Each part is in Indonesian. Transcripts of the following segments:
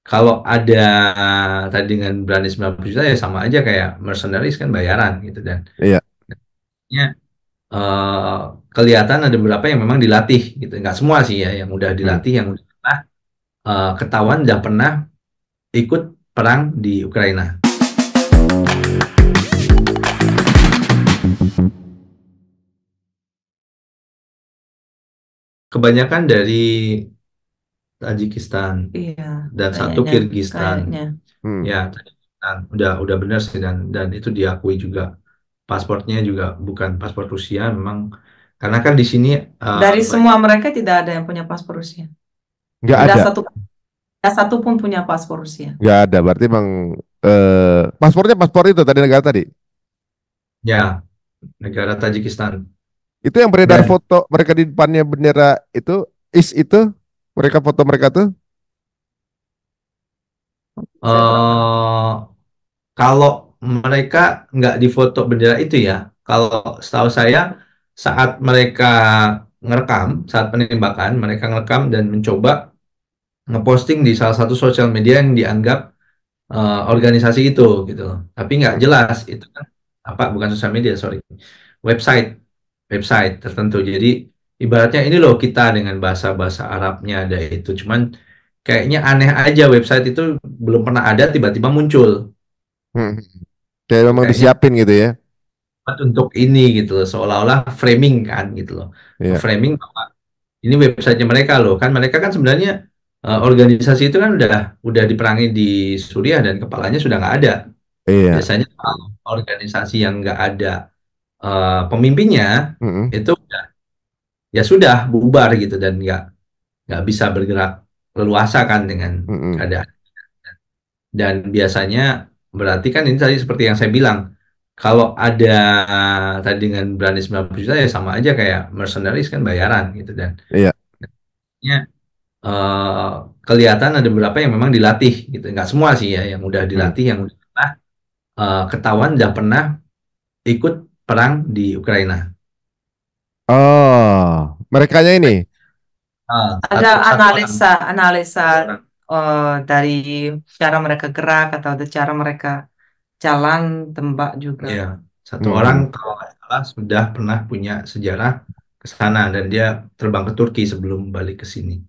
kalau ada tadi dengan berani 90 juta ya sama aja kayak mercenaries kan bayaran gitu dan Iya. ya, eh, kelihatan ada beberapa yang memang dilatih gitu. Nggak semua sih ya yang udah Hmm. dilatih, yang udah pernah, ketahuan udah pernah ikut perang di Ukraina. Kebanyakan dari Tajikistan Iya, dan satu kayaknya, Kirgistan. kayaknya. Ya, Hmm. Tajikistan udah benar sih dan itu diakui juga. Pasportnya juga bukan paspor Rusia memang karena kan di sini Dari banyak semua mereka tidak ada yang punya paspor Rusia. Nggak Tidak ada. satu, tidak satu pun punya paspor Rusia. Nggak ada. Berarti emang paspornya paspor itu tadi negara tadi. ya negara Tajikistan Itu yang beredar dan foto mereka di depannya bendera itu mereka foto mereka tuh. Saya kurang tahu. eh kalau mereka nggak difoto bendera itu ya, kalau setahu saya saat mereka ngerekam, saat penembakan, mereka ngerekam dan mencoba ngeposting di salah satu sosial media yang dianggap organisasi itu gitu loh. Tapi nggak Hmm. jelas itu kan apa, bukan sosial media, sorry, website website tertentu. Jadi ibaratnya ini loh kita dengan bahasa-bahasa Arabnya ada itu. Cuman kayaknya aneh aja website itu belum pernah ada tiba-tiba muncul. Hmm. Kayak memang Kayaknya disiapin gitu ya. buat untuk ini gitu loh, seolah-olah framing kan gitu loh. Iya. Framing bahwa ini websitenya mereka loh. Kan mereka kan sebenarnya organisasi itu kan udah diperangi di Suriah dan kepalanya sudah nggak ada. Iya. Biasanya kalau organisasi yang nggak ada pemimpinnya Hmm. itu ya sudah bubar gitu dan nggak bisa bergerak leluasa kan dengan Hmm. keadaan. Dan biasanya berarti kan ini tadi seperti yang saya bilang, kalau ada tadi dengan berani 90 juta ya sama aja kayak mercenaries kan bayaran gitu dan Iya. ya, eh, kelihatan ada beberapa yang memang dilatih gitu. Nggak semua sih ya yang udah Hmm. dilatih, yang udah pernah, ketahuan udah pernah ikut perang di Ukraina. Oh, merekanya ini. Ada Satu orang. analisa Satu orang. dari cara mereka gerak atau ada cara mereka jalan tembak juga. Ya, satu orang Hmm. kalau nggak salah sudah pernah punya sejarah ke sana dan dia terbang ke Turki sebelum balik ke sini.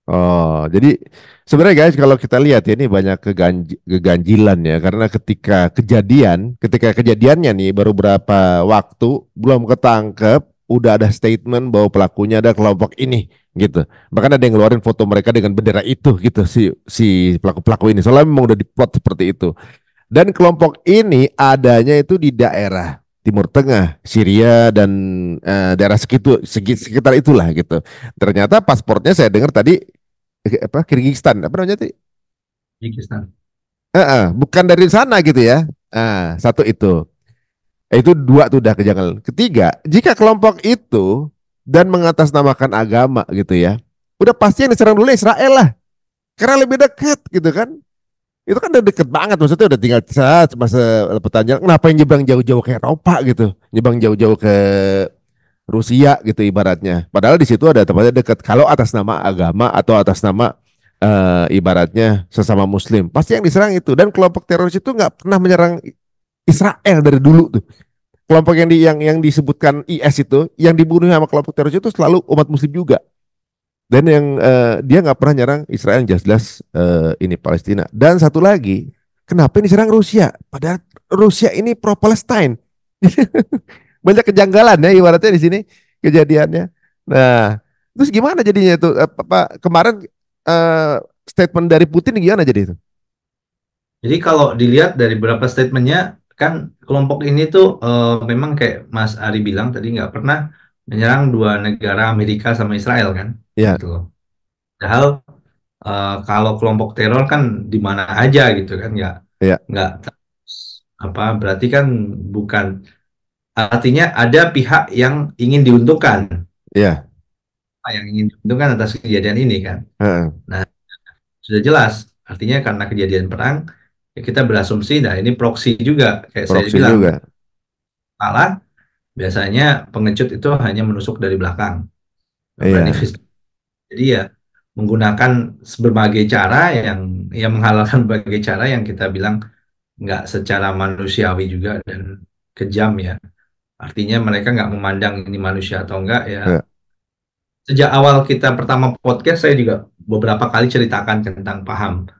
Oh, jadi sebenarnya guys kalau kita lihat ya ini banyak keganjilan ya karena ketika kejadiannya nih baru berapa waktu belum ketangkep udah ada statement bahwa pelakunya ada kelompok ini gitu. Bahkan ada yang ngeluarin foto mereka dengan bendera itu gitu si si pelaku-pelaku ini. Soalnya memang udah diplot seperti itu. Dan kelompok ini adanya itu di daerah Timur Tengah, Syria dan daerah sekitar itulah gitu. Ternyata paspornya saya dengar tadi apa Kirgistan apa namanya tadi? Uzbekistan. Bukan dari sana gitu ya. Satu itu. Itu dua tuh udah kejanggalan. Ketiga, jika kelompok itu dan mengatasnamakan agama gitu ya, udah pasti yang diserang dulu Israel lah. Karena lebih dekat gitu kan. Itu kan udah deket banget, maksudnya udah tinggal saat masa pertanyaan ngapain nyebrang jauh-jauh ke Eropa gitu, nyebrang jauh-jauh ke Rusia gitu ibaratnya. Padahal di situ ada tempatnya dekat. Kalau atas nama agama atau atas nama ibaratnya sesama Muslim, pasti yang diserang itu. Dan kelompok teroris itu nggak pernah menyerang Israel dari dulu tuh. Kelompok yang disebutkan IS itu, yang dibunuh sama kelompok teroris itu selalu umat Muslim juga. Dan yang dia nggak pernah nyerang Israel yang jelas-jelas ini Palestina. Dan satu lagi, kenapa ini serang Rusia? Padahal Rusia ini pro Palestine. Banyak kejanggalan ya ibaratnya di sini kejadiannya. Nah, terus gimana jadinya itu? Apa kemarin eh, statement dari Putin gimana jadi itu? Jadi kalau dilihat dari beberapa statementnya, kan kelompok ini tuh memang kayak Mas Ari bilang tadi nggak pernah menyerang dua negara Amerika sama Israel kan, Ya, gitu loh. Padahal kalau kelompok teror kan di mana aja gitu kan, ya, nggak apa berarti kan bukan, artinya ada pihak yang ingin diuntungkan, ya. yang ingin diuntungkan atas kejadian ini kan. Heeh. Nah, sudah jelas, artinya karena kejadian perang, ya kita berasumsi, nah ini proksi juga, kayak saya Proxy bilang, juga. kalah, biasanya pengecut itu hanya menusuk dari belakang, nggak berani Iya, face. Jadi ya, menggunakan berbagai cara yang menghalalkan berbagai cara yang kita bilang nggak secara manusiawi juga dan kejam ya. Artinya mereka nggak memandang ini manusia atau enggak ya. Ya. Sejak awal kita pertama podcast saya juga beberapa kali ceritakan tentang paham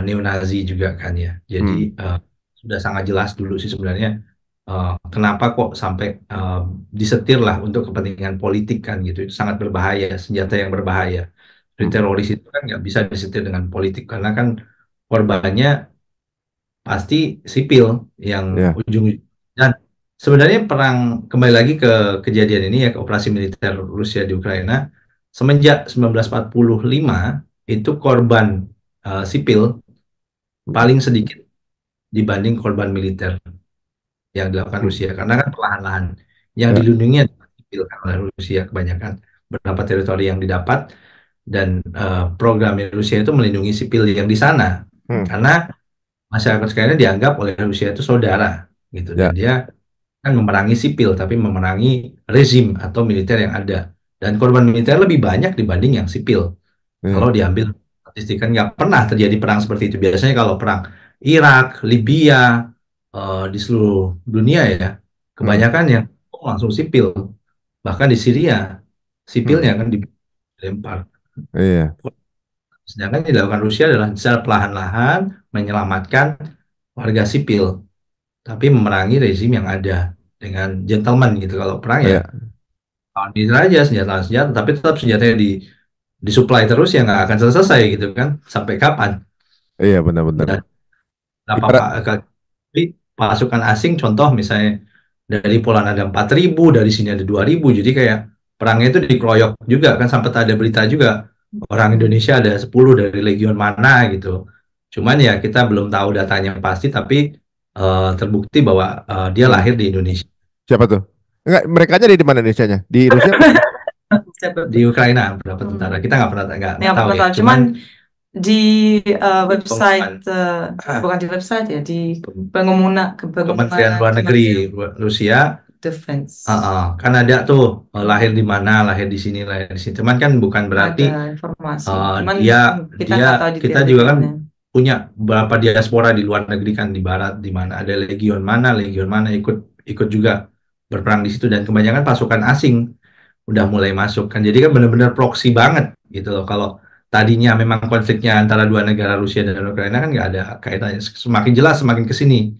neo-Nazi juga kan ya. Jadi Hmm. sudah sangat jelas dulu sih sebenarnya kenapa kok sampai disetir lah untuk kepentingan politik kan gitu. Itu sangat berbahaya, senjata yang berbahaya. Jadi Hmm. teroris itu kan nggak bisa disetir dengan politik karena kan korbannya pasti sipil yang Ya. ujung dan sebenarnya perang kembali lagi ke kejadian ini ya ke operasi militer Rusia di Ukraina semenjak 1945 itu korban sipil Hmm. paling sedikit dibanding korban militer yang dilakukan Hmm. Rusia karena kan perlahan-lahan yang Ya. dilindungi adalah sipil kan oleh Rusia kebanyakan beberapa teritori yang didapat dan program Rusia itu melindungi sipil yang di sana Hmm. karena masyarakat sekarang dianggap oleh Rusia itu saudara gitu dan Ya. dia kan memerangi sipil tapi memerangi rezim atau militer yang ada dan korban militer lebih banyak dibanding yang sipil kalau Ya. diambil statistik kan nggak pernah terjadi perang seperti itu biasanya kalau perang Irak, Libya di seluruh dunia ya Hmm. kebanyakan yang langsung sipil bahkan di Syria Hmm. sipilnya kan dilempar Iya. sedangkan yang dilakukan Rusia adalah secara perlahan-lahan menyelamatkan warga sipil tapi memerangi rezim yang ada dengan gentleman gitu. Kalau perang ya Iya. lawan diri aja senjata-senjata, tapi tetap senjatanya disuplai terus ya nggak akan selesai gitu kan. Sampai kapan? Iya, benar-benar. Dan berapa Ibarat. pak kali pasukan asing contoh misalnya dari Poland ada 4.000, dari sini ada 2.000, jadi kayak perangnya itu dikeroyok juga kan sampai ada berita juga orang Indonesia ada 10 dari legion mana gitu. Cuman ya kita belum tahu datanya pasti, tapi terbukti bahwa dia Hmm. lahir di Indonesia. Siapa tuh? Enggak, mereka aja di mana Indonesia-nya? Di Rusia apa? Siapa Di tuh? Ukraina berapa tentara Hmm. kita nggak pernah Ya, nggak tahu pernah ya tahu. cuman Cuman di website, pengumuman bukan di website ya, di pengumuman Kementerian Luar Negeri Kementerian Rusia Defense kan ada tuh lahir di mana lahir di sini lahir di sini cuman kan bukan berarti ada informasi. Cuman dia kita dia nggak tahu kita juga kan detail-detailnya. punya beberapa diaspora di luar negeri kan di barat di mana ada legion mana ikut ikut juga berperang di situ dan kebanyakan pasukan asing udah mulai masuk kan jadi kan benar-benar proksi banget gitu loh kalau tadinya memang konfliknya antara dua negara Rusia dan Ukraina kan nggak ada kaitannya semakin jelas semakin ke sini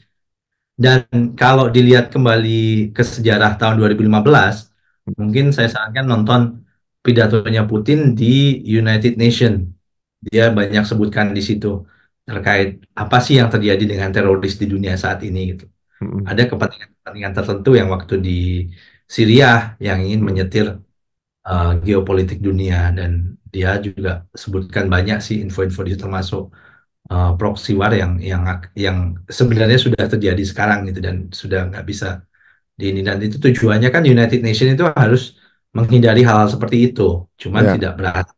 dan kalau dilihat kembali ke sejarah tahun 2015 mungkin saya sarankan nonton pidatonya Putin di United Nation dia banyak sebutkan di situ terkait apa sih yang terjadi dengan teroris di dunia saat ini gitu Hmm. ada kepentingan-kepentingan tertentu yang waktu di Syria yang ingin Hmm. menyetir geopolitik dunia dan dia juga sebutkan banyak sih info-info di situ termasuk proxy war yang sebenarnya sudah terjadi sekarang gitu dan sudah nggak bisa di ini dan itu tujuannya kan United Nation itu harus menghindari hal-hal seperti itu cuman Ya. tidak berhasil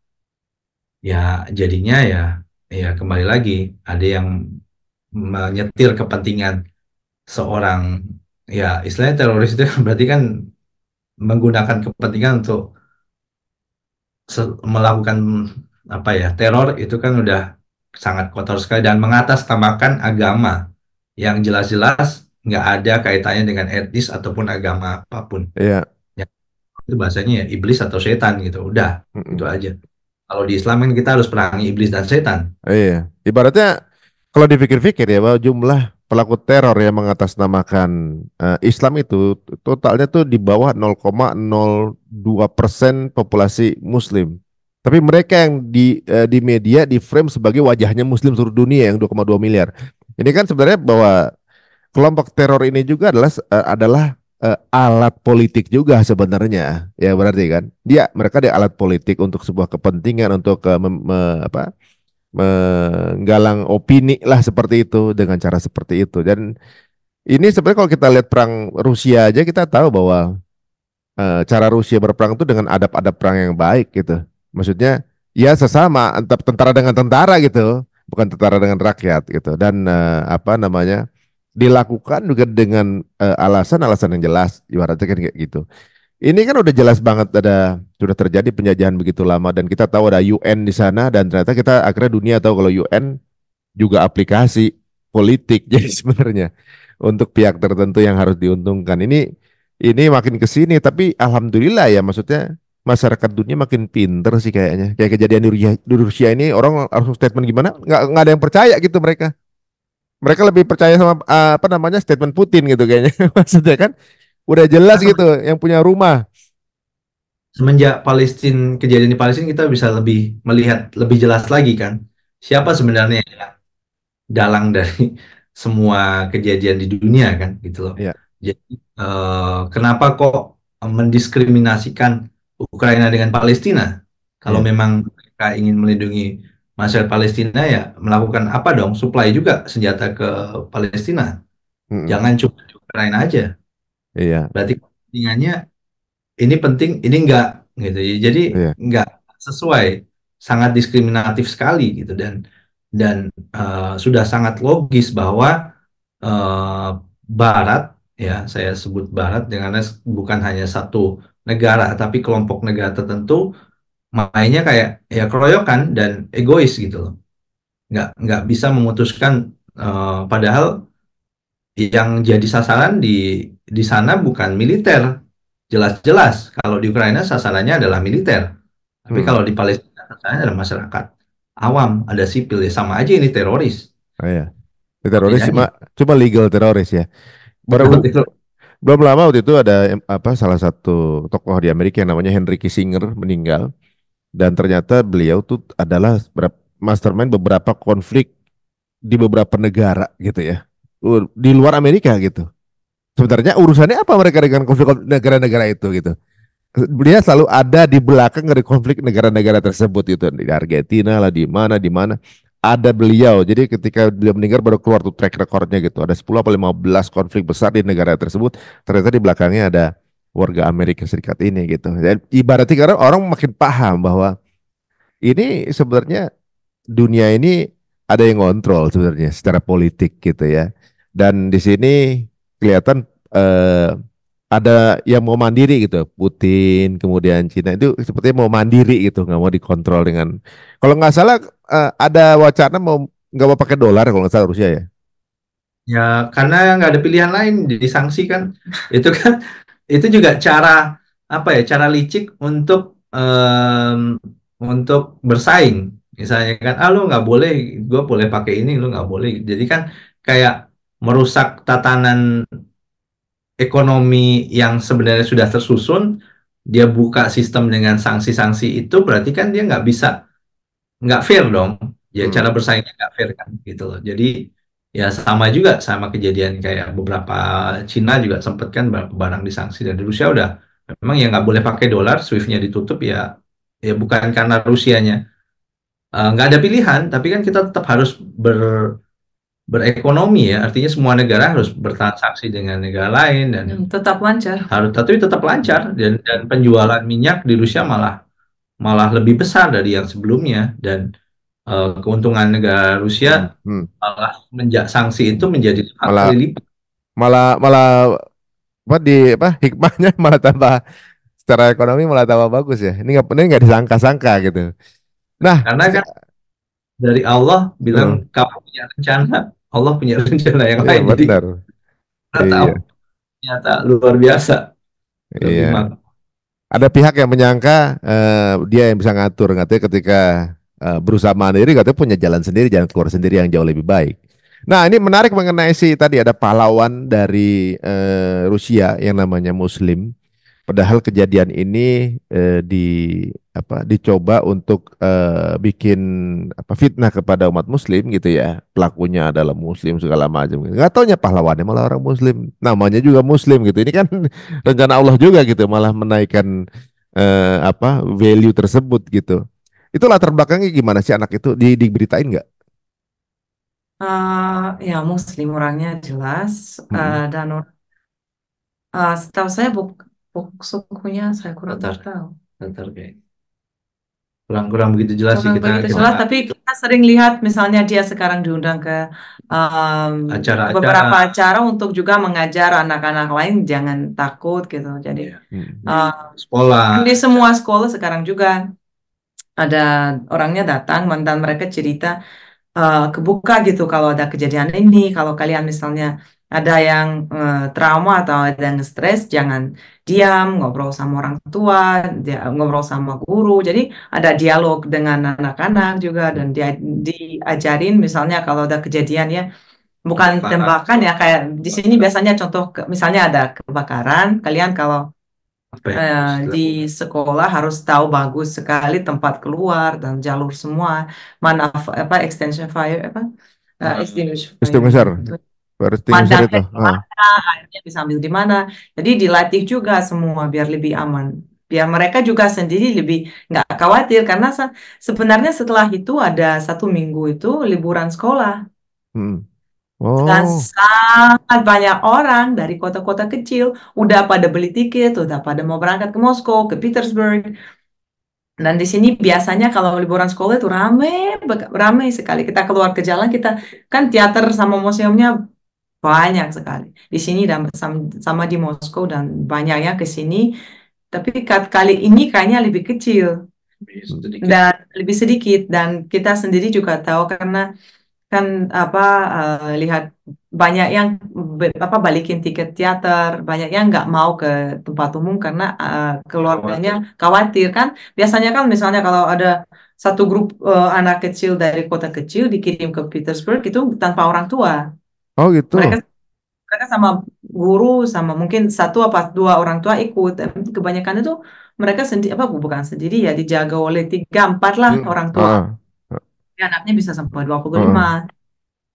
ya jadinya ya kembali lagi ada yang menyetir kepentingan seorang ya istilahnya teroris itu berarti kan menggunakan kepentingan untuk melakukan apa ya teror itu kan udah sangat kotor sekali dan mengatasnamakan agama yang jelas-jelas nggak ada kaitannya dengan etnis ataupun agama apapun. Iya. Ya, itu bahasanya ya iblis atau setan gitu. Udah, itu Hmm. aja. Kalau di Islam kan kita harus perangi iblis dan setan. Iya. Ibaratnya kalau dipikir-pikir ya bahwa jumlah pelaku teror yang mengatasnamakan Islam itu totalnya tuh di bawah 0,02% populasi Muslim. Tapi mereka yang di media di frame sebagai wajahnya Muslim seluruh dunia yang 2,2 miliar. Ini kan sebenarnya bahwa kelompok teror ini juga adalah alat politik juga sebenarnya. Ya berarti kan mereka alat politik untuk sebuah kepentingan untuk menggalang opini lah seperti itu dengan cara seperti itu. Dan ini sebenarnya kalau kita lihat perang Rusia aja kita tahu bahwa cara Rusia berperang itu dengan adab-adab perang yang baik gitu. Maksudnya ya sesama antara tentara dengan tentara gitu, bukan tentara dengan rakyat gitu. Dan apa namanya dilakukan juga dengan alasan-alasan yang jelas, ibaratnya kan kayak gitu. Ini kan udah jelas banget sudah terjadi penjajahan begitu lama dan kita tahu ada UN di sana dan ternyata kita akhirnya dunia tahu kalau UN juga aplikasi politik. Jadi sebenarnya untuk pihak tertentu yang harus diuntungkan. Ini makin ke sini tapi alhamdulillah ya maksudnya masyarakat dunia makin pinter sih kayaknya. Kayak kejadian di Rusia ini orang langsung statement gimana? Nggak ada yang percaya gitu mereka. Mereka lebih percaya sama apa namanya statement Putin gitu kayaknya. Maksudnya kan udah jelas Nah, gitu yang punya rumah. semenjak kejadian di Palestina kita bisa lebih melihat lebih jelas lagi kan siapa Hmm. sebenarnya yang dalang dari semua kejadian di dunia kan gitu loh. Ya. Jadi kenapa kok mendiskriminasikan Ukraina dengan Palestina? Kalau Ya. memang mereka ingin melindungi masyarakat Palestina ya melakukan apa dong? Supply juga senjata ke Palestina. Mm-mm. Jangan cuma di Ukraina aja. Iya. Berarti kepentingannya ini penting, ini enggak gitu. Jadi Iya. enggak sesuai, sangat diskriminatif sekali gitu dan sudah sangat logis bahwa eh, Barat ya saya sebut Barat dengan bukan hanya satu negara tapi kelompok negara tertentu mainnya kayak ya keroyokan dan egois gitu loh. Nggak bisa memutuskan padahal yang jadi sasaran di sana bukan militer. Jelas-jelas kalau di Ukraina sasarannya adalah militer. Tapi Mm. kalau di Palestina sasarannya adalah masyarakat awam, ada sipil ya sama aja ini teroris. Oh, iya. Apa Teroris cuma bedanya? cuma legal teroris ya. Baru Legal teroris. belum lama waktu itu ada salah satu tokoh di Amerika yang namanya Henry Kissinger meninggal dan ternyata beliau tuh adalah mastermind beberapa konflik di beberapa negara gitu ya. Di luar Amerika gitu. Sebenarnya urusannya apa mereka dengan konflik negara-negara itu gitu. Dia selalu ada di belakang dari konflik negara-negara tersebut itu di Argentina lah di mana ada beliau. Jadi ketika beliau meninggal baru keluar tuh track recordnya gitu. Ada 10 atau 15 konflik besar di negara tersebut. Ternyata di belakangnya ada warga Amerika Serikat ini gitu. Dan ibaratnya karena orang makin paham bahwa ini sebenarnya dunia ini ada yang ngontrol sebenarnya secara politik gitu ya. Dan di sini kelihatan ada yang mau mandiri gitu. Putin, kemudian Cina itu sepertinya mau mandiri gitu, nggak mau dikontrol dengan. Kalau nggak salah ada wacana nggak mau pakai dolar kalau nggak salah Rusia ya. Ya karena nggak ada pilihan lain disanksi kan. Itu kan itu juga cara apa ya? Cara licik untuk bersaing. Misalnya kan, ah lu nggak boleh, gue boleh pakai ini, lu nggak boleh. Jadi kan kayak merusak tatanan ekonomi yang sebenarnya sudah tersusun, dia buka sistem dengan sanksi-sanksi itu, berarti kan dia nggak fair dong. Ya Hmm. cara bersaingnya nggak fair kan, gitu loh. Jadi ya sama juga sama kejadian kayak beberapa Cina juga sempat kan barang disanksi dan di Rusia udah memang ya nggak boleh pakai dolar, SWIFT-nya ditutup ya ya bukan karena Rusianya nggak ada pilihan, tapi kan kita tetap harus berekonomi ya, artinya semua negara harus bertransaksi dengan negara lain dan Tetap lancar. harus tapi tetap lancar dan penjualan minyak di Rusia malah malah lebih besar dari yang sebelumnya dan keuntungan negara Rusia Hmm. Hmm. malah semenjak sanksi itu menjadi 5 kali Malah lipat malah malah hikmahnya malah tambah secara ekonomi malah tambah bagus ya. Ini nggak disangka-sangka gitu. Nah, karena kan dari Allah bilang eh, kamu punya rencana, Allah punya rencana yang iya lain jadi benar. kita tahu Iya, ternyata luar biasa lebih iya. mak Ada pihak yang menyangka dia yang bisa ngatur, katanya ketika berusaha mandiri, katanya punya jalan sendiri, jalan keluar sendiri yang jauh lebih baik. Nah, ini menarik mengenai tadi ada pahlawan dari Rusia yang namanya Muslim. Padahal kejadian ini dicoba untuk bikin fitnah kepada umat Muslim gitu ya. Pelakunya adalah Muslim segala macam. Nggak taunya pahlawannya malah orang Muslim. Namanya juga Muslim gitu. Ini kan rencana Allah juga gitu, malah menaikkan value tersebut gitu. Itu latar belakangnya gimana sih anak itu diberitain nggak? Ya Muslim orangnya jelas, Mm-mm. dan setahu saya buk sukunya saya kurang Tatar tahu. Tatar kayak kurang begitu jelas sih, kurang kita begitu kita jelas, tapi kita sering lihat misalnya dia sekarang diundang ke acara-acara. beberapa acara untuk juga mengajar anak-anak lain jangan takut gitu. Jadi Iya, Hmm. uh, sekolah. di semua sekolah sekarang juga ada orangnya datang dan mereka cerita kebuka gitu kalau ada kejadian ini, kalau kalian misalnya ada yang trauma atau ada yang stres, jangan diam, ngobrol sama orang tua, ngobrol sama guru. Jadi ada dialog dengan anak-anak juga dan diajarin misalnya kalau ada kejadian ya, bukan Kebakaran. tembakan ya kayak di sini biasanya contoh misalnya ada kebakaran, kalian kalau Apa yang harus di dilakukan? sekolah harus tahu bagus sekali tempat keluar dan jalur semua mana apa extension fire apa extinguish fire Extinguisher, itu baru extinguisher madamnya itu. di mana, airnya disambil di mana. Jadi dilatih juga semua biar lebih aman. Biar mereka juga sendiri lebih nggak khawatir karena sebenarnya setelah itu ada 1 minggu itu liburan sekolah Hmm. dan Oh, sangat banyak orang dari kota-kota kecil udah pada beli tiket, udah pada mau berangkat ke Moskow, ke Petersburg. Dan di sini biasanya kalau liburan sekolah itu ramai sekali. Kita keluar ke jalan, kita kan teater sama museumnya banyak sekali. Di sini dan sama di Moskow dan banyaknya ke sini. Tapi kali ini kayaknya lebih kecil sedikit. dan lebih sedikit. Dan kita sendiri juga tahu karena kan apa lihat banyak yang balikin tiket teater, banyak yang nggak mau ke tempat umum karena keluarganya khawatir kan. Biasanya kan misalnya kalau ada satu grup anak kecil dari kota kecil dikirim ke Petersburg itu tanpa orang tua. oh gitu. Mereka mereka sama guru sama mungkin satu apa dua orang tua ikut. Kebanyakan itu mereka sendiri apa bukan sendiri ya dijaga oleh 3-4 lah Hmm. orang tua. Ah, Jadi anaknya bisa sampai 25. ah.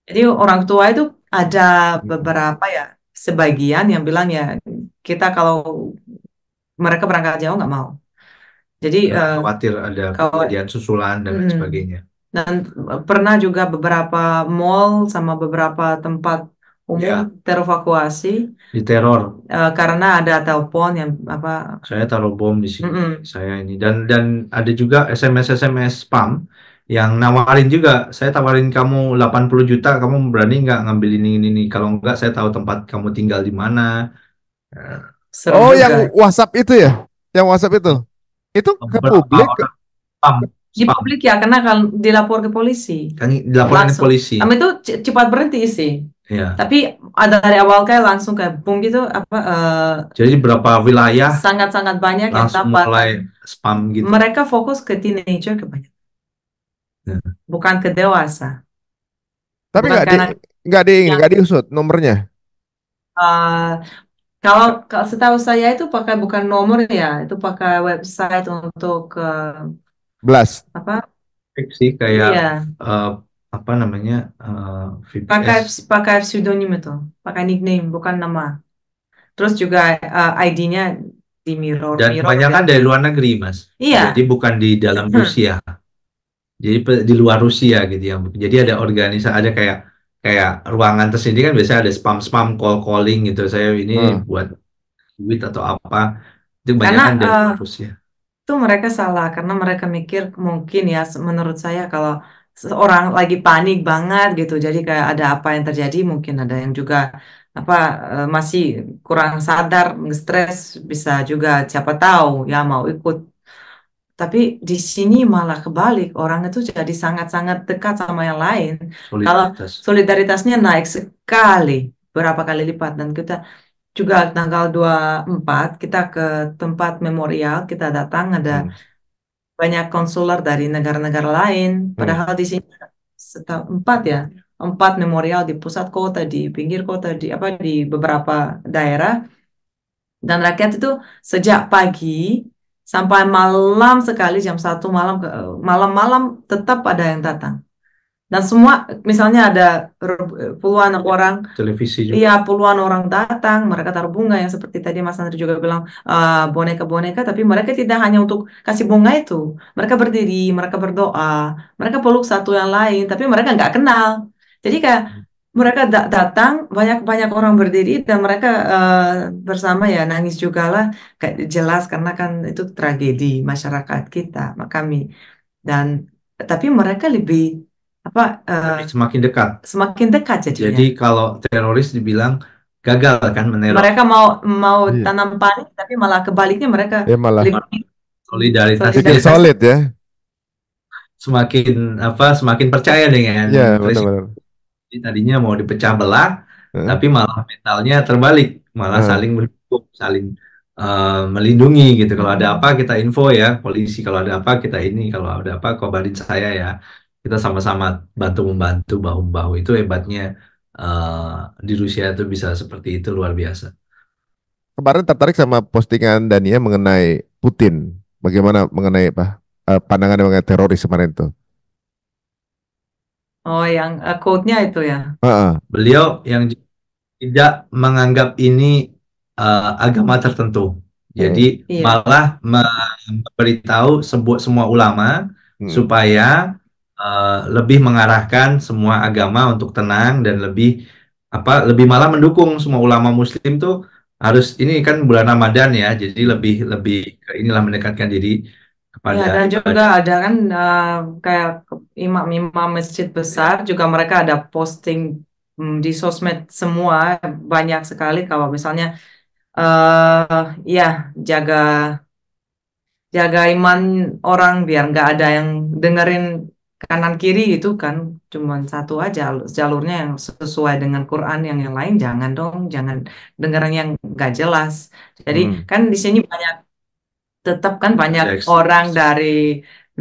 Jadi orang tua itu ada beberapa ya, sebagian yang bilang ya kita kalau mereka berangkat jauh nggak mau. Jadi Karena khawatir ada kalau kejadian susulan dan lain sebagainya. dan pernah juga beberapa mall sama beberapa tempat umum Ya, terevakuasi diteror. karena ada telepon yang apa. Saya taruh bom di sini. Mm-mm. Saya ini dan ada juga SMS spam yang nawarin juga. Saya tawarin kamu 80 juta, kamu berani nggak ngambil ini. Kalau nggak, saya tahu tempat kamu tinggal di mana. Eh, Serem Oh, juga. yang WhatsApp itu ya? Yang WhatsApp itu ke Beberapa publik? orang spam, Di publik ya, karena kalau dilapor ke polisi, kan dilaporin ke langsung. polisi. Kami itu cepat berhenti sih. Ya. Tapi ada dari awal kayak langsung kayak boom gitu, apa Jadi berapa wilayah sangat-sangat banyak yang langsung dapat. mulai spam gitu. Mereka fokus ke teenager kebanyakan, Ya. bukan ke dewasa. Tapi Bukan karena yang nggak diusut nomornya. eh, kalau setahu saya itu pakai bukan nomor ya, itu pakai website untuk Belas. apa? Sih kayak Iya, eh, apa namanya pakai VPS. pakai pseudonym itu, pakai nickname bukan nama. Terus juga ID-nya di mirror Dan mirror kebanyakan dari luar negeri, Mas. Iya. Jadi bukan di dalam Rusia. Jadi di luar Rusia gitu ya. Jadi ada organisasi, ada kayak kayak ruangan tersendiri kan biasanya ada spam calling gitu. Saya ini buat duit atau apa. Itu Karena kebanyakan dari luar Rusia. itu mereka salah karena mereka mikir mungkin ya menurut saya kalau seorang lagi panik banget gitu jadi kayak ada apa yang terjadi mungkin ada yang juga apa masih kurang sadar stres bisa juga siapa tahu ya mau ikut tapi di sini malah kebalik orang itu jadi sangat-sangat dekat sama yang lain kalau Solidaritas. solidaritasnya naik sekali berapa kali lipat dan kita juga tanggal 24 kita ke tempat memorial kita datang ada banyak konsuler dari negara-negara lain. Padahal di sini setahu 4 ya, 4 memorial di pusat kota, di pinggir kota, di apa di beberapa daerah. Dan rakyat itu sejak pagi sampai malam sekali jam 1 malam malam-malam tetap ada yang datang. Dan semua misalnya ada puluhan orang, Televisi juga. iya puluhan orang datang, mereka taruh bunga yang seperti tadi Mas Andri juga bilang boneka-boneka, tapi mereka tidak hanya untuk kasih bunga itu, mereka berdiri, mereka berdoa, mereka peluk satu yang lain, tapi mereka nggak kenal. Jadi kayak mereka datang banyak-banyak orang berdiri dan mereka bersama ya nangis juga lah, kayak jelas karena kan itu tragedi masyarakat kita, kami. dan tapi mereka lebih apa Semakin dekat. semakin dekat jadinya. Jadi kalau teroris dibilang gagal kan meneror, Mereka mau Iya. tanam panik, tapi malah kebaliknya mereka Ya malah lebih solidaritasnya bikin solidaritas. solid ya. semakin percaya dengan Iya presiden. benar-benar. Jadi tadinya mau dipecah belah, Heeh. tapi malah mentalnya terbalik, malah Heeh. saling mendukung, saling melindungi gitu. Kalau ada Mm-mm. apa kita info ya, polisi. Kalau ada apa kita ini, kalau ada apa kabarin saya ya. Kita sama-sama bantu membantu bahu membahu. Itu hebatnya di Rusia itu bisa seperti itu, luar biasa. Kemarin tertarik sama postingan Dania mengenai Putin. Bagaimana mengenai apa pandangan mengenai teroris kemarin tuh? Oh, yang quote-nya itu ya. Heeh. Beliau yang tidak menganggap ini agama tertentu. Jadi Heeh. Iya. malah memberitahu semua ulama Heeh. supaya lebih mengarahkan semua agama untuk tenang dan lebih malah mendukung semua ulama Muslim tuh harus ini kan bulan Ramadan ya, jadi Hmm. lebih lebih ke inilah mendekatkan diri Ya, kepada dan juga ibadah. ada kan kayak imam-imam masjid besar juga mereka ada posting di sosmed semua banyak sekali kalau misalnya ya jaga jaga iman orang biar nggak ada yang dengerin kanan kiri itu kan cuman satu aja jalurnya yang sesuai dengan Quran yang lain jangan dong jangan dengerin yang nggak jelas. Jadi Hmm. kan di sini banyak tetap kan banyak Ada orang ekstremis. dari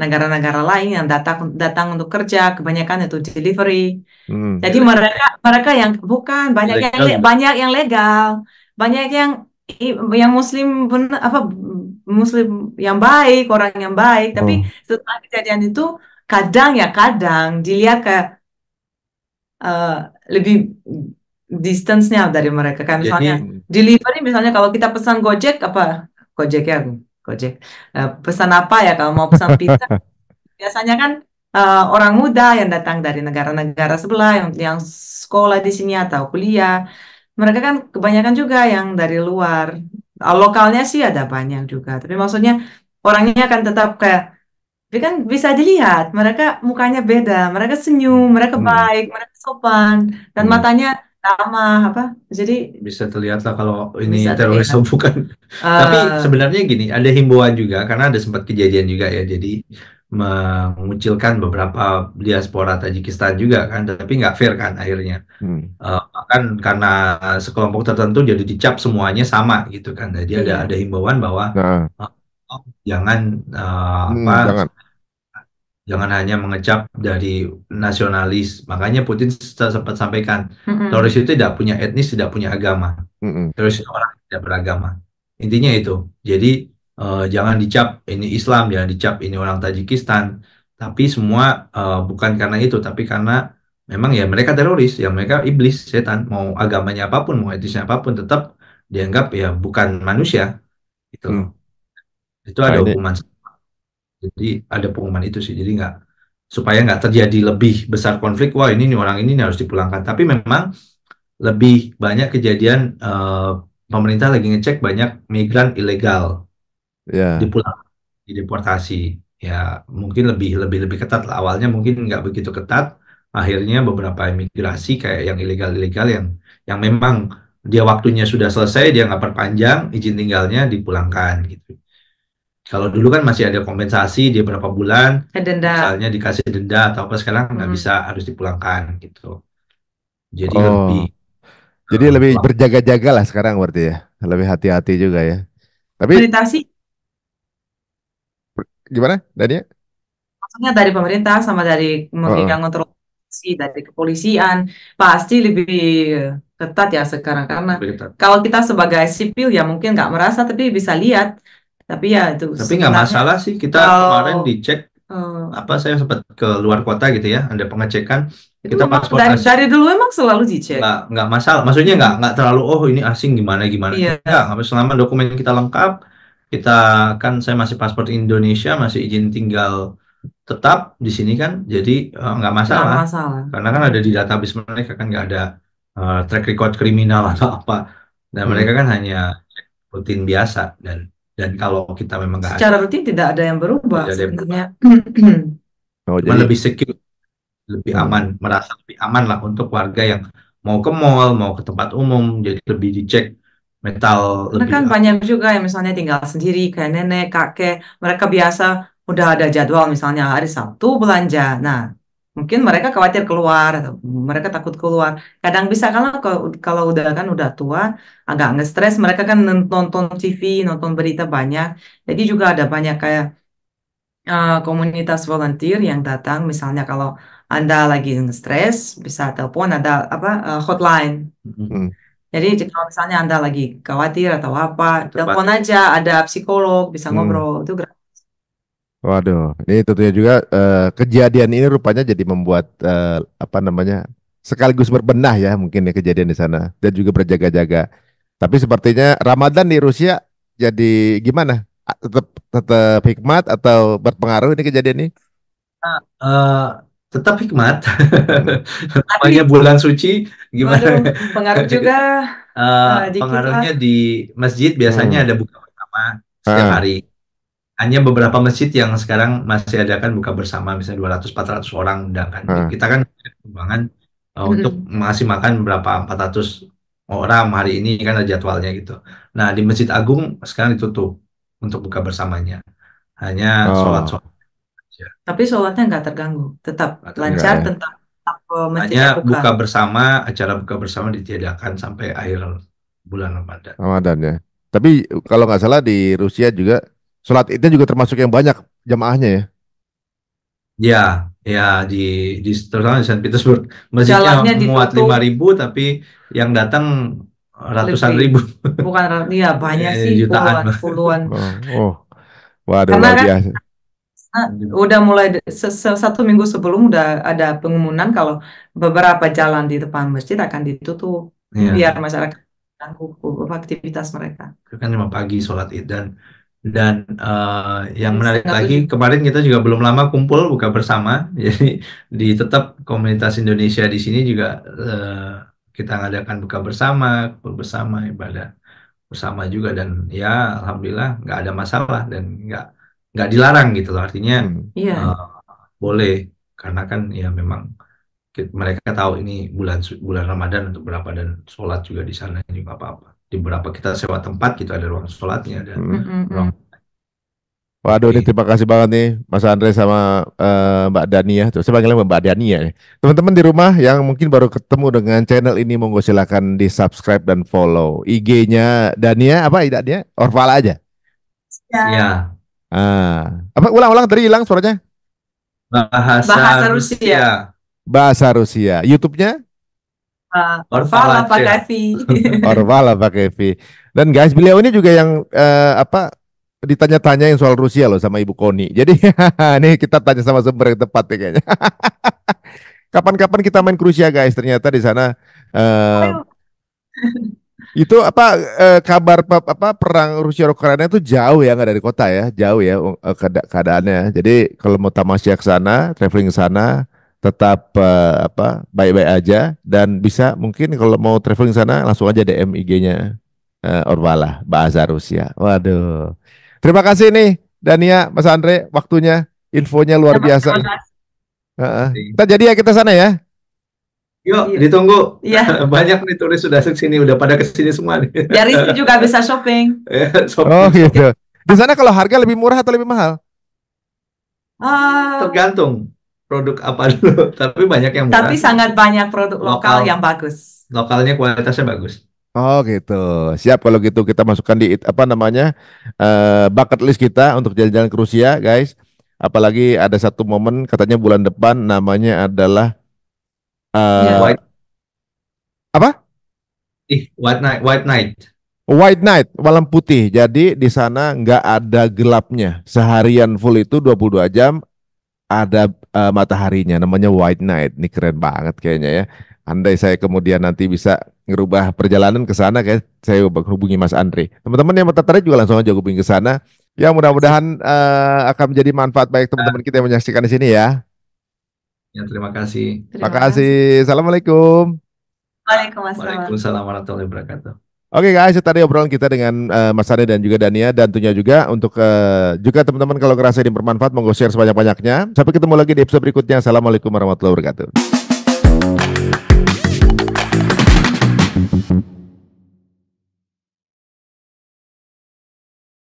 negara-negara lain yang datang datang untuk kerja, kebanyakan itu delivery. Hmm. Jadi mereka mereka yang bukan Ilegal juga. banyak yang legal, banyak yang yang Muslim apa Muslim yang baik, orang yang baik. Tapi Oh. setelah kejadian itu kadang ya kadang dilihat kayak eh, lebih distance-nya dari mereka. Kayak misalnya Jadi Hmm. delivery, misalnya kalau kita pesan Gojek apa Gojek ya Gojek. Pesan apa ya kalau mau pesan pizza biasanya kan orang muda yang datang dari negara-negara sebelah yang sekolah di sini atau kuliah. Mereka kan kebanyakan juga yang dari luar. Lokalnya sih ada banyak juga. Tapi maksudnya orangnya kan tetap kayak tapi kan bisa dilihat, mereka mukanya beda, mereka senyum, mereka Hmm. baik, mereka sopan, dan Hmm. matanya ramah, apa? Jadi bisa terlihat lah kalau ini bisa teroris terlihat. atau bukan. Tapi eh sebenarnya gini, ada himbauan juga karena ada sempat kejadian juga ya. Jadi mengucilkan beberapa diaspora Tajikistan juga kan, tapi nggak fair kan akhirnya. Hmm. Bahkan karena sekelompok tertentu jadi dicap semuanya sama gitu kan. Jadi ada iya. ada himbauan bahwa Nah, uh, jangan apa jangan. jangan hanya mengecap dari nasionalis. Makanya Putin sempat sampaikan teroris Mm-mm. itu tidak punya etnis, tidak punya agama. Mm-mm. Terus orang yang tidak beragama. Intinya itu. Jadi jangan dicap ini Islam, jangan dicap ini orang Tajikistan. Tapi semua bukan karena itu, tapi karena memang ya mereka teroris, ya mereka iblis, setan. Mau agamanya apapun, mau etnisnya apapun, tetap dianggap ya bukan manusia gitu loh. Hmm. Itu Nah ada ini hukuman. Jadi ada pengumuman itu sih. Jadi nggak supaya nggak terjadi lebih besar konflik. Wah ini nih orang ini nih harus dipulangkan. Tapi memang lebih banyak kejadian pemerintah lagi ngecek banyak migran ilegal ya. dipulang, dideportasi. Ya mungkin lebih lebih lebih ketat lah. Awalnya mungkin nggak begitu ketat. Akhirnya beberapa imigrasi kayak yang ilegal-ilegal yang memang dia waktunya sudah selesai, dia nggak perpanjang izin tinggalnya dipulangkan gitu. Kalau dulu kan masih ada kompensasi dia berapa bulan, Denda. misalnya dikasih denda atau apa sekarang nggak Mm. bisa harus dipulangkan gitu. Jadi Oh, lebih jadi lebih pelak- berjaga-jaga lah sekarang berarti ya. Lebih hati-hati juga ya. Tapi Pemerintah sih, gimana, Dania? maksudnya dari pemerintah sama dari Oh, yang kontrol dari kepolisian pasti lebih ketat ya sekarang karena lebih ketat. kalau kita sebagai sipil ya mungkin nggak merasa tapi bisa lihat. Tapi ya itu Tapi nggak sebenarnya masalah sih. Kita kalau kemarin dicek eh, apa saya sempat ke luar kota gitu ya, ada pengecekan. itu Kita memang paspor asing dari dulu emang selalu dicek. nggak masalah. Maksudnya Mm-mm. nggak terlalu oh ini asing gimana gimana. Iya. Nggak selama dokumen kita lengkap. Kita kan saya masih paspor Indonesia, masih izin tinggal tetap di sini kan, jadi nggak Nggak masalah. masalah. Karena kan ada di database mereka kan nggak ada track record kriminal atau apa. Dan hmm. mereka kan hanya rutin biasa dan Dan kalau kita memang nggak ada, Secara rutin tidak ada yang berubah tidak ada yang berubah. sebenarnya. Oh, Cuma jadi lebih secure, lebih aman, merasa lebih aman lah untuk warga yang mau ke mall, mau ke tempat umum, jadi lebih dicek metal Karena lebih. kan banyak juga yang misalnya tinggal sendiri, kayak nenek, kakek, mereka biasa udah ada jadwal misalnya hari Sabtu belanja. Nah, mungkin mereka khawatir keluar atau mereka takut keluar. Kadang bisa kalau udah kan udah tua, agak nge-stres, mereka kan nonton TV, nonton berita banyak. Jadi juga ada banyak kayak komunitas volunteer yang datang. Misalnya kalau Anda lagi stres, bisa telepon ada apa hotline. hmm, Jadi kalau misalnya Anda lagi khawatir atau apa, telepon Terbantu. aja, ada psikolog, bisa hmm. ngobrol. Itu gratis. Waduh, ini tentunya juga kejadian ini rupanya jadi membuat apa namanya sekaligus berbenah ya mungkin ya kejadian di sana dan juga berjaga-jaga. Tapi sepertinya Ramadan di Rusia jadi gimana? Tetap tetap hikmat atau berpengaruh ini kejadian ini? Eh, Tetap hikmat. Hmm. Namanya Tapi, bulan suci, gimana? waduh, pengaruh juga dikit lah. Pengaruhnya di masjid biasanya Hmm. ada buka bersama setiap Ah, hari. Hanya beberapa masjid yang sekarang masih ada kan buka bersama, misalnya 200-400 orang undangan. ah. Kita kan kembangan untuk Mm-mm. ngasih makan berapa 400 orang hari ini kan ada jadwalnya gitu. Nah, di Masjid Agung sekarang ditutup untuk buka bersamanya. Hanya Oh, sholat-sholat aja. Tapi sholatnya nggak terganggu, tetap Nggak enggak lancar, terganggu. ya. tetap Hanya masjidnya buka. buka bersama, acara buka bersama ditiadakan sampai akhir bulan Ramadan. Ramadan ya. Tapi kalau nggak salah di Rusia juga sholat Idnya juga termasuk yang banyak jamaahnya ya. Ya, ya di terutama di Saint Petersburg masjidnya Jalannya muat ditutup 5.000 tapi yang datang ratusan lebih, ribu, bukan, ya banyak sih, jutaan. puluhan, puluhan. Oh, oh, waduh Karena luar kan biasa. udah mulai satu minggu sebelum udah ada pengumuman kalau beberapa jalan di depan masjid akan ditutup biar Ya, masyarakat ganggu aktivitas mereka. itu kan 5 pagi sholat Id dan yang Jadi menarik setengah lagi tujuh. kemarin kita juga belum lama kumpul buka bersama. Jadi di tetap komunitas Indonesia di sini juga kita ngadakan buka bersama, kumpul bersama, ibadah bersama juga dan ya alhamdulillah nggak ada masalah dan nggak dilarang gitu loh artinya Hmm, eh, Iya, boleh karena kan ya memang mereka tahu ini bulan Ramadan untuk berapa dan sholat juga di sana juga nggak apa-apa di beberapa kita sewa tempat gitu ada ruang sholatnya ada hmm. ruang. Waduh, ini Oke. terima kasih banget nih Mas Andre sama Mbak Dania. Tuh, saya panggilnya Mbak Dania ya. Teman-teman di rumah yang mungkin baru ketemu dengan channel ini, monggo silakan di subscribe dan follow. IG-nya Dania apa? Tidak dia? Orvala aja. ya. Ya, Apa? Ulang-ulang tadi hilang suaranya. bahasa Bahasa Rusia. Rusia. Bahasa Rusia. YouTube-nya Orvala Orvalacia. pakai V. Orvala pakai V. Dan guys, beliau ini juga yang apa ditanya-tanyain soal Rusia loh sama Ibu Koni. Jadi nih kita tanya sama sumber yang tepat nih kayaknya. Kapan-kapan kita main ke Rusia guys. Ternyata di sana eh, Ayo. itu apa kabar apa perang Rusia Ukraina itu jauh ya nggak dari kota ya, jauh ya keadaannya. Jadi kalau mau tamasya ke sana, traveling ke sana tetap apa baik-baik aja dan bisa mungkin kalau mau traveling ke sana langsung aja DM IG-nya Orvala bahasa Rusia. Waduh. Terima kasih nih Dania, Mas Andre, waktunya, infonya luar biasa. Terima kasih. Heeh. Kita jadi ya kita sana ya. Yuk, Iya. ditunggu. Iya. Banyak nih turis sudah kesini, udah pada kesini semua nih. Biar istri juga bisa shopping. Oh Shopping. gitu. Di sana kalau harga lebih murah atau lebih mahal? Ah, Tergantung produk apa dulu, tapi banyak yang tapi murah. sangat banyak produk lokal Lokal, yang bagus. lokalnya kualitasnya bagus. Oh gitu. Siap kalau gitu kita masukkan di apa namanya bucket list kita untuk jalan-jalan ke Rusia, guys. Apalagi ada satu momen katanya bulan depan namanya adalah eh Ya. White, apa? White Night, White Night. White Night, malam putih. Jadi di sana nggak ada gelapnya. Seharian full itu 22 jam ada mataharinya. Namanya White Night. Ini keren banget kayaknya ya. Andai saya kemudian nanti bisa ngerubah perjalanan ke sana, kayak saya hubungi Mas Andre. Teman-teman yang tertarik juga langsung aja hubungi ke sana. Ya mudah-mudahan akan menjadi manfaat baik teman-teman kita yang menyaksikan di sini ya. Ya, terima kasih. Terima Makasih. kasih. Assalamualaikum. Waalaikumsalam. Waalaikumsalam warahmatullahi wabarakatuh. Oke guys, itu tadi obrolan kita dengan Mas Ade dan juga Dania, dan tentunya juga untuk juga teman-teman kalau ngerasa ini bermanfaat, monggo share sebanyak-banyaknya. Sampai ketemu lagi di episode berikutnya. Assalamualaikum warahmatullahi wabarakatuh.